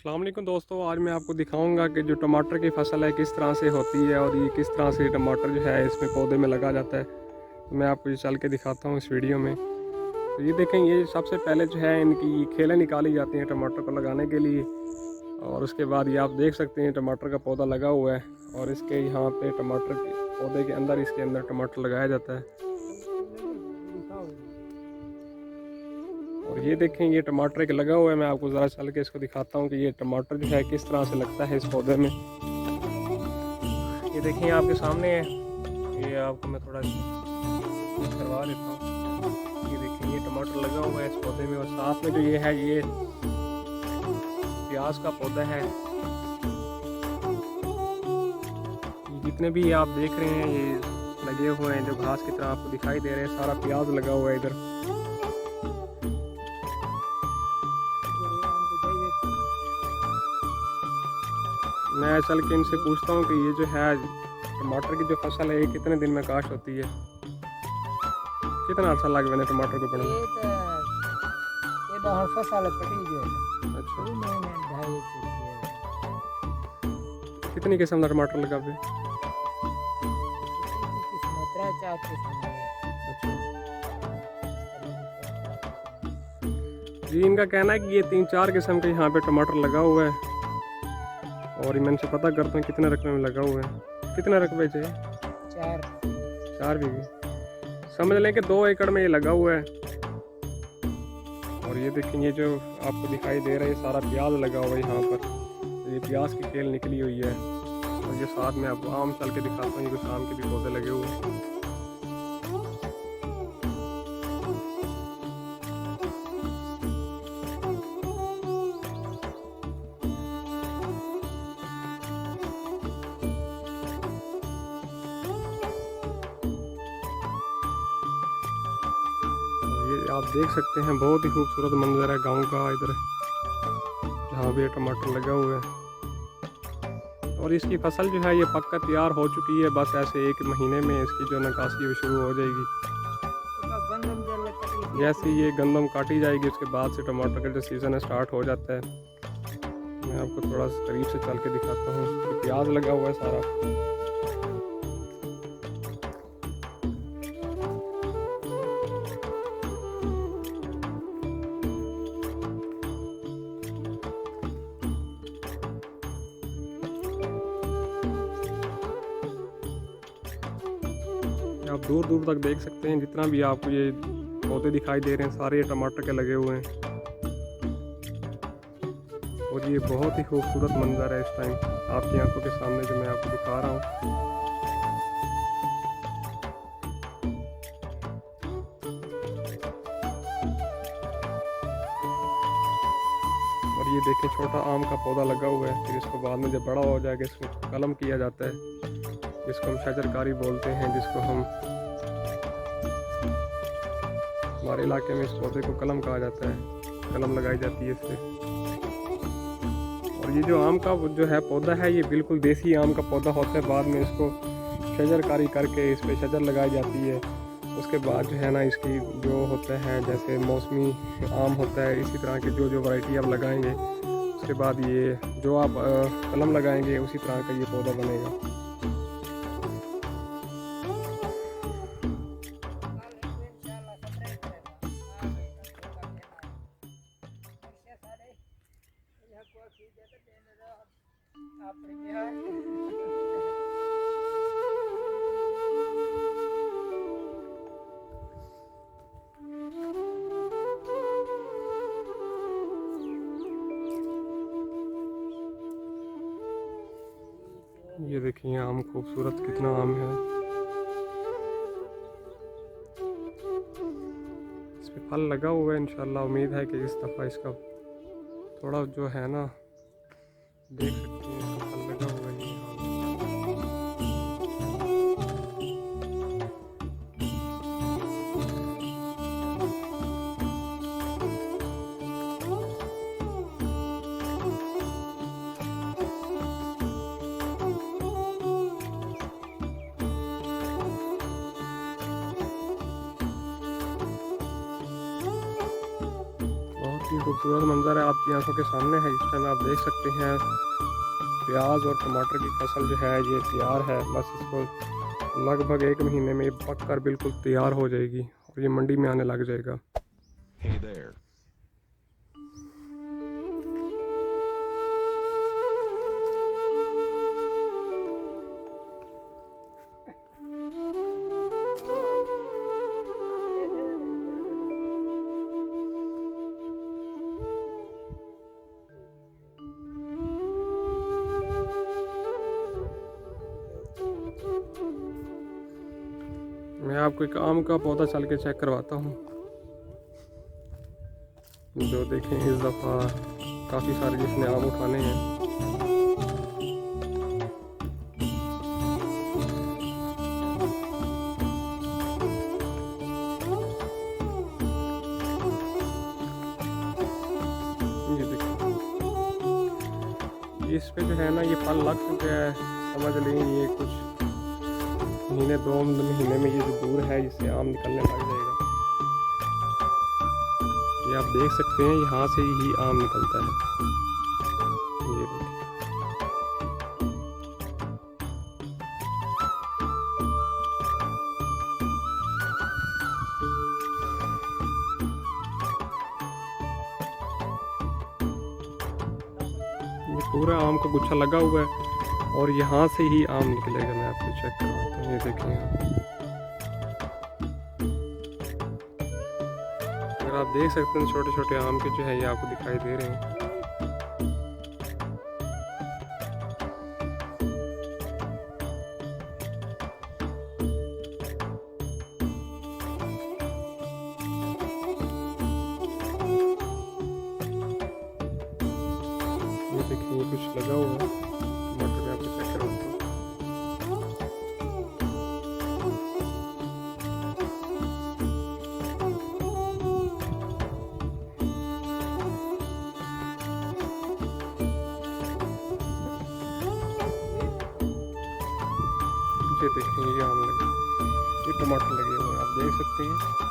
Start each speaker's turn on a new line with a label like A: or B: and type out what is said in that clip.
A: अस्सलाम वालेकुम दोस्तों, आज मैं आपको दिखाऊंगा कि जो टमाटर की फ़सल है किस तरह से होती है और ये किस तरह से टमाटर जो है इसमें पौधे में लगा जाता है। तो मैं आपको ये चल के दिखाता हूँ इस वीडियो में। तो ये देखें, ये सबसे पहले जो है इनकी खेलें निकाली जाती हैं टमाटर को लगाने के लिए। और उसके बाद ये आप देख सकते हैं टमाटर का पौधा लगा हुआ है और इसके यहाँ पे टमाटर के पौधे के अंदर इसके अंदर टमाटर लगाया जाता है। और ये देखें, ये टमाटर एक लगा हुआ है। मैं आपको ज़रा चल के इसको दिखाता हूँ कि ये टमाटर जो है किस तरह से लगता है इस पौधे में। ये देखिए आपके सामने है, ये आपको मैं थोड़ा करवा देता हूँ। ये देखिए, ये टमाटर लगा हुआ है इस पौधे में और साथ में जो ये है ये प्याज का पौधा है। जितने भी आप देख रहे हैं ये लगे हुए हैं जो घास की तरह आपको दिखाई दे रहे हैं, सारा प्याज लगा हुआ है इधर। मैं चल के इनसे पूछता हूँ कि ये जो है टमाटर की जो फसल है ये कितने दिन में काश्त होती है, कितना अर्सा लग मैंने टमाटर को बढ़ने। अच्छा, कितनी किस्म का टमाटर लगा पे? अच्छा जी, इनका कहना है कि ये 3-4 किस्म का यहाँ पे टमाटर लगा हुआ है और मैं इनसे पता करता हूँ कितने रकबे में लगा हुआ है। कितने रकबे चाहिए? 4 बीघे, समझ लें कि 2 एकड़ में ये लगा हुआ है। और ये देखें, ये जो आपको दिखाई दे रहा है ये सारा प्याज लगा हुआ है यहाँ पर। ये प्याज की केल निकली हुई है और ये साथ में आपको आम चल के दिखाता हूँ, ये कुछ आम के भी पौधे लगे हुए हैं। ये आप देख सकते हैं बहुत ही खूबसूरत मंजर है गांव का इधर, जहाँ भी टमाटर लगा हुआ है। और इसकी फसल जो है ये पक्का तैयार हो चुकी है, बस ऐसे 1 महीने में इसकी जो नकासी वो शुरू हो जाएगी। जैसे ये गंदम काटी जाएगी उसके बाद से टमाटर का जो सीज़न है स्टार्ट हो जाता है। मैं आपको थोड़ा सा करीब से चल के दिखाता हूँ कि प्याज लगा हुआ है सारा। आप दूर दूर तक देख सकते हैं, जितना भी आपको ये पौधे दिखाई दे रहे हैं सारे ये टमाटर के लगे हुए हैं। और ये बहुत ही खूबसूरत मंजर है इस टाइम आपकी आंखों के सामने जो मैं आपको दिखा रहा हूँ। और ये देखें, छोटा आम का पौधा लगा हुआ है, फिर इसको बाद में जब बड़ा हो जाएगा इसको कलम किया जाता है, जिसको हम शजरकारी बोलते हैं, जिसको हम हमारे इलाके में इस पौधे को कलम कहा जाता है। कलम लगाई जाती है इससे। और ये जो आम का जो है पौधा है ये बिल्कुल देसी आम का पौधा होता है। बाद में इसको शजरकारी करके इस पर शजर लगाई जाती है। उसके बाद जो है ना इसकी जो होता है जैसे मौसमी आम होता है, इसी तरह की जो वैरायटी आप लगाएंगे उसके बाद ये जो आप कलम लगाएंगे उसी तरह का ये पौधा बनेगा। ये देखिए आम खूबसूरत कितना आम है, इस पे फल लगा हुआ है। इंशाल्लाह उम्मीद है कि इस दफ़ा इसका थोड़ा जो है ना, देख सकते हैं इसका फल लगा हुआ है। बहुत ही खूबसूरत मंजर है, आपकी आंखों के सामने है। इस टाइम आप देख सकते हैं प्याज और टमाटर की फसल जो है ये तैयार है। बस इसको लगभग 1 महीने में ये पक कर बिल्कुल तैयार हो जाएगी और ये मंडी में आने लग जाएगा।
B: Hey there.
A: मैं आपको एक आम का पौधा चल के चेक करवाता हूँ, जो देखें इस दफ़ा काफ़ी सारे जिसने आम उठाने हैं। ये देखिए, इस पे जो है ना ये फल लग चुका है, समझ लें ये कुछ महीने 2 महीने में ये जो दूर है इससे आम निकलने लग जाएगा। ये आप देख सकते हैं यहाँ से ही आम निकलता है। ये देखिए, ये पूरा आम का गुच्छा लगा हुआ है और यहाँ से ही आम निकलेगा। मैं आपको चेक करवाता हूँ, ये देखें आप। अगर आप देख सकते हैं छोटे छोटे आम के जो है ये आपको दिखाई दे रहे हैं। ये देखिए ये कुछ लगा हुआ है टमाटर में, आपको चेक करवाता हूँ। ये देखिए ये आम लगे, ये टमाटर लगे हुए हैं, आप देख सकते हैं।